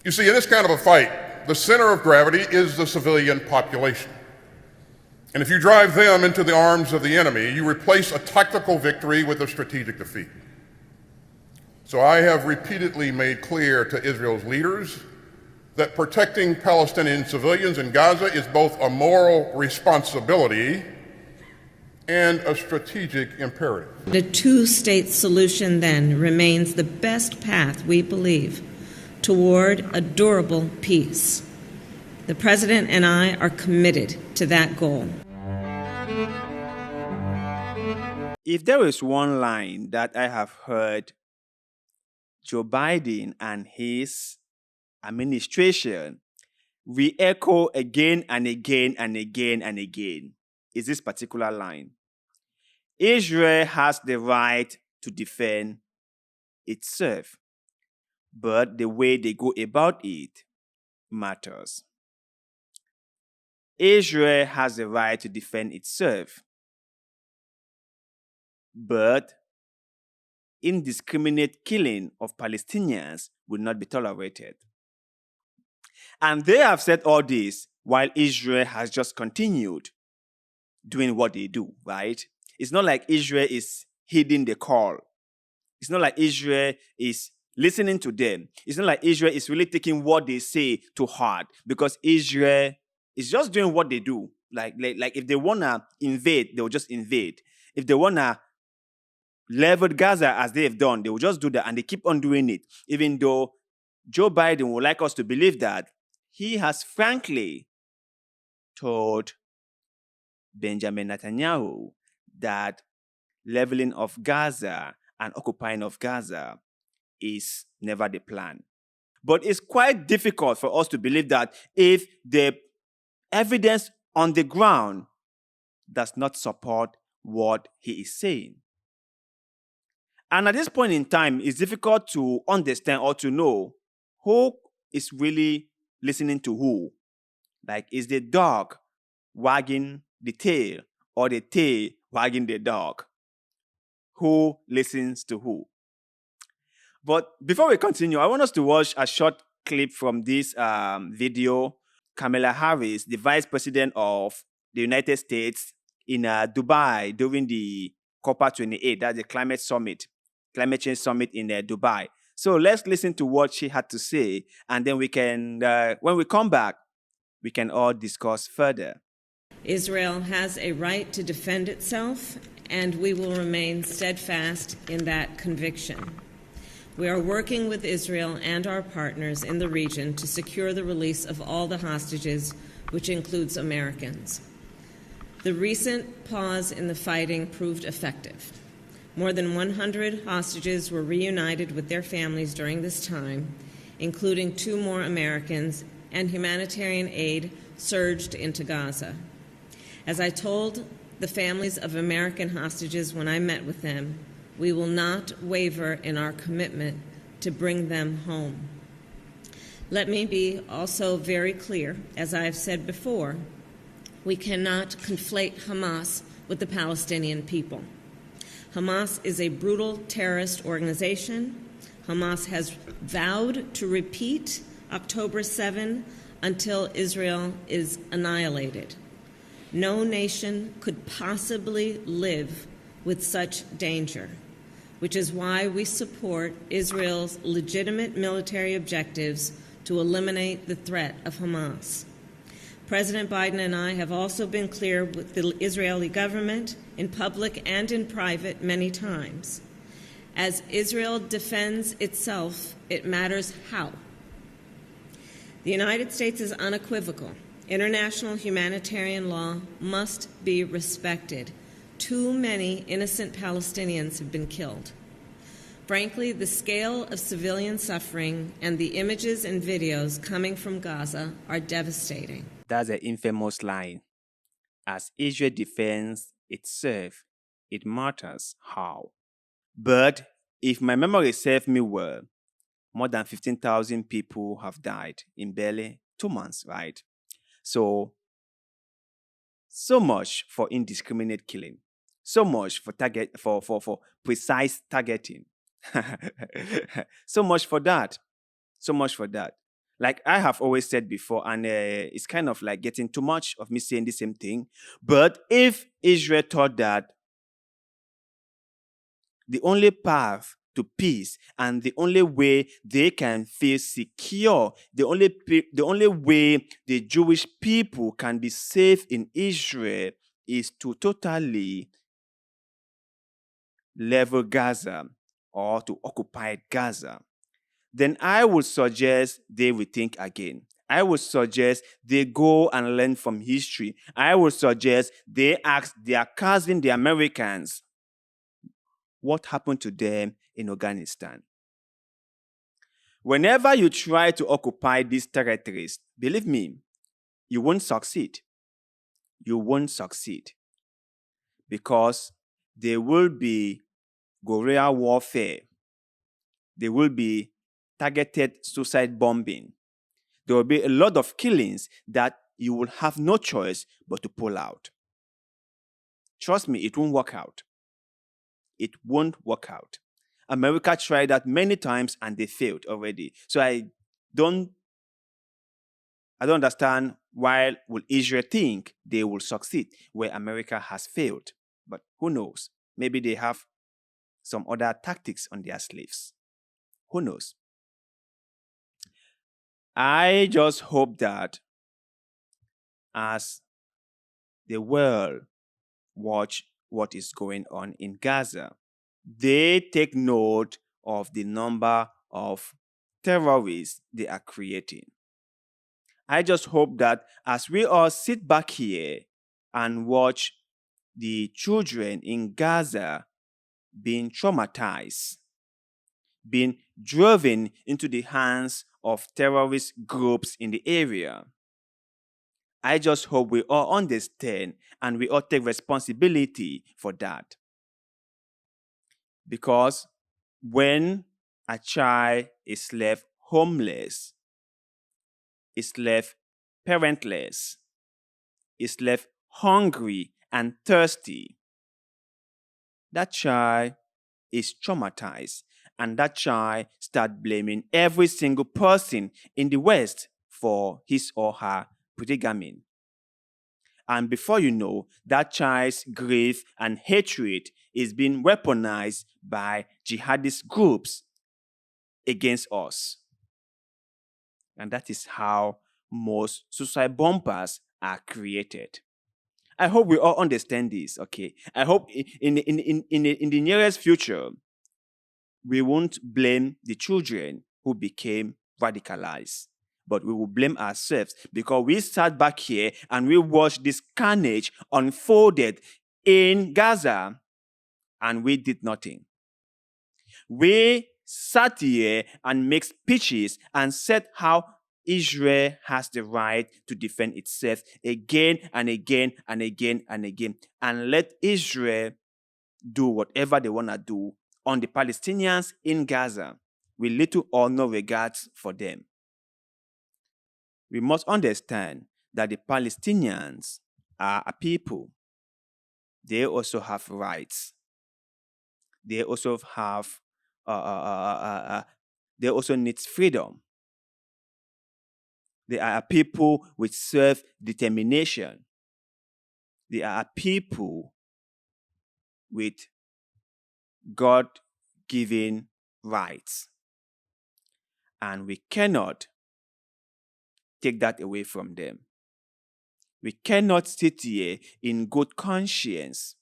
You see, in this kind of a fight, the center of gravity is the civilian population. And if you drive them into the arms of the enemy, you replace a tactical victory with a strategic defeat. So I have repeatedly made clear to Israel's leaders that protecting Palestinian civilians in Gaza is both a moral responsibility and a strategic imperative. The two-state solution then remains the best path, we believe, toward a durable peace. The President and I are committed to that goal. If there is one line that I have heard Joe Biden and his administration re-echo again and again and again and again, is this particular line. Israel has the right to defend itself, but the way they go about it matters. Israel has the right to defend itself, but indiscriminate killing of Palestinians will not be tolerated. And they have said all this while Israel has just continued doing what they do, right? It's not like Israel is heeding the call. It's not like Israel is listening to them. It's not like Israel is really taking what they say to heart, because Israel is just doing what they do. Like if they want to invade, they will just invade. If they want to level Gaza as they have done, they will just do that, and they keep on doing it. Even though Joe Biden would like us to believe that he has frankly told Benjamin Netanyahu that leveling of Gaza and occupying of Gaza is never the plan. But it's quite difficult for us to believe that if the evidence on the ground does not support what he is saying. And at this point in time, it's difficult to understand or to know who is really listening to who. Like, is the dog wagging the tail or the tail wagging the dog? Who listens to who? But before we continue, I want us to watch a short clip from this video. Kamala Harris, the Vice President of the United States, in Dubai during the COP28, that's the climate change summit in Dubai. So let's listen to what she had to say, and then we can, when we come back, we can all discuss further. Israel has a right to defend itself, and we will remain steadfast in that conviction. We are working with Israel and our partners in the region to secure the release of all the hostages, which includes Americans. The recent pause in the fighting proved effective. More than 100 hostages were reunited with their families during this time, including 2 more Americans, and humanitarian aid surged into Gaza. As I told the families of American hostages when I met with them, we will not waver in our commitment to bring them home. Let me be also very clear, as I have said before, we cannot conflate Hamas with the Palestinian people. Hamas is a brutal terrorist organization. Hamas has vowed to repeat October 7 until Israel is annihilated. No nation could possibly live with such danger, which is why we support Israel's legitimate military objectives to eliminate the threat of Hamas. President Biden and I have also been clear with the Israeli government in public and in private many times. As Israel defends itself, it matters how. The United States is unequivocal. International humanitarian law must be respected. Too many innocent Palestinians have been killed. Frankly, the scale of civilian suffering and the images and videos coming from Gaza are devastating. That's an infamous line. As Israel defends itself, it matters how. But if my memory serves me well, more than 15,000 people have died in barely 2 months, right? So much for indiscriminate killing. So much for precise targeting. So much for that. Like I have always said before, and it's kind of like getting too much of me saying the same thing. But if Israel thought that the only path to peace and the only way they can feel secure, the only way the Jewish people can be safe in Israel is to totally level Gaza or to occupy Gaza, then I would suggest they rethink again. I would suggest they go and learn from history. I would suggest they ask their cousin, the Americans, what happened to them in Afghanistan. Whenever you try to occupy these territories, believe me, you won't succeed. You won't succeed because there will be guerrilla warfare. There will be targeted suicide bombing. There will be a lot of killings that you will have no choice but to pull out. Trust me, it won't work out. It won't work out. America tried that many times and they failed already. So I don't understand why will Israel think they will succeed where America has failed. But who knows? Maybe they have some other tactics on their sleeves. Who knows? I just hope that as the world watch what is going on in Gaza, they take note of the number of terrorists they are creating. I just hope that as we all sit back here and watch the children in Gaza being traumatized, being driven into the hands of terrorist groups in the area, I just hope we all understand and we all take responsibility for that. Because when a child is left homeless, is left parentless, is left hungry and thirsty, that child is traumatized, and that child starts blaming every single person in the West for his or her predicament. And before you know, that child's grief and hatred is being weaponized by jihadist groups against us. And that is how most suicide bombers are created. I hope we all understand this, okay? I hope in the nearest future, we won't blame the children who became radicalized, but we will blame ourselves because we sat back here and we watched this carnage unfolded in Gaza and we did nothing. We sat here and made speeches and said how Israel has the right to defend itself again and again and again and again, and let Israel do whatever they want to do on the Palestinians in Gaza with little or no regards for them. We must understand that the Palestinians are a people. They also have rights. They also have they also need freedom. They are a people with self-determination. They are a people with God-given rights. And we cannot take that away from them. We cannot sit here in good conscience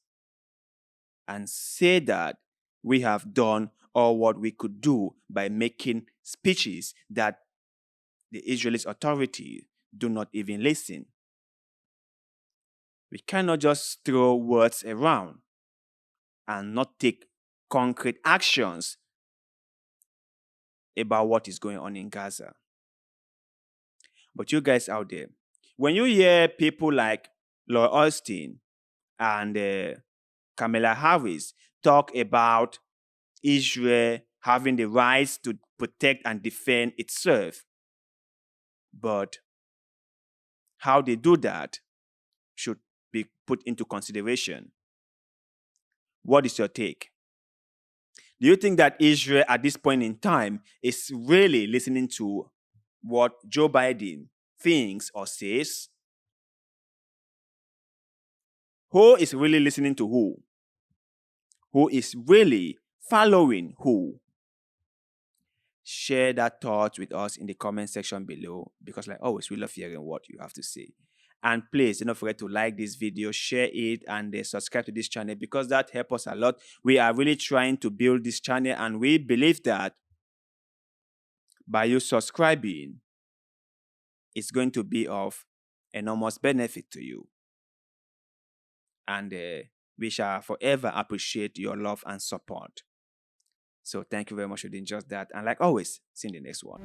and say that we have done all what we could do by making speeches that the Israeli authorities do not even listen. We cannot just throw words around and not take concrete actions about what is going on in Gaza. But you guys out there, when you hear people like Lloyd Austin and Kamala Harris talk about Israel having the rights to protect and defend itself, but how they do that should be put into consideration. What is your take? Do you think that Israel at this point in time is really listening to what Joe Biden thinks or says? Who is really listening to who? Who is really following who? Share that thought with us in the comment section below, because like always, we love hearing what you have to say. And please do not forget to like this video, share it, and subscribe to this channel, because that helps us a lot. We are really trying to build this channel, and we believe that by you subscribing, it's going to be of enormous benefit to you. And we shall forever appreciate your love and support. So thank you very much for doing just that. And like always, see you in the next one.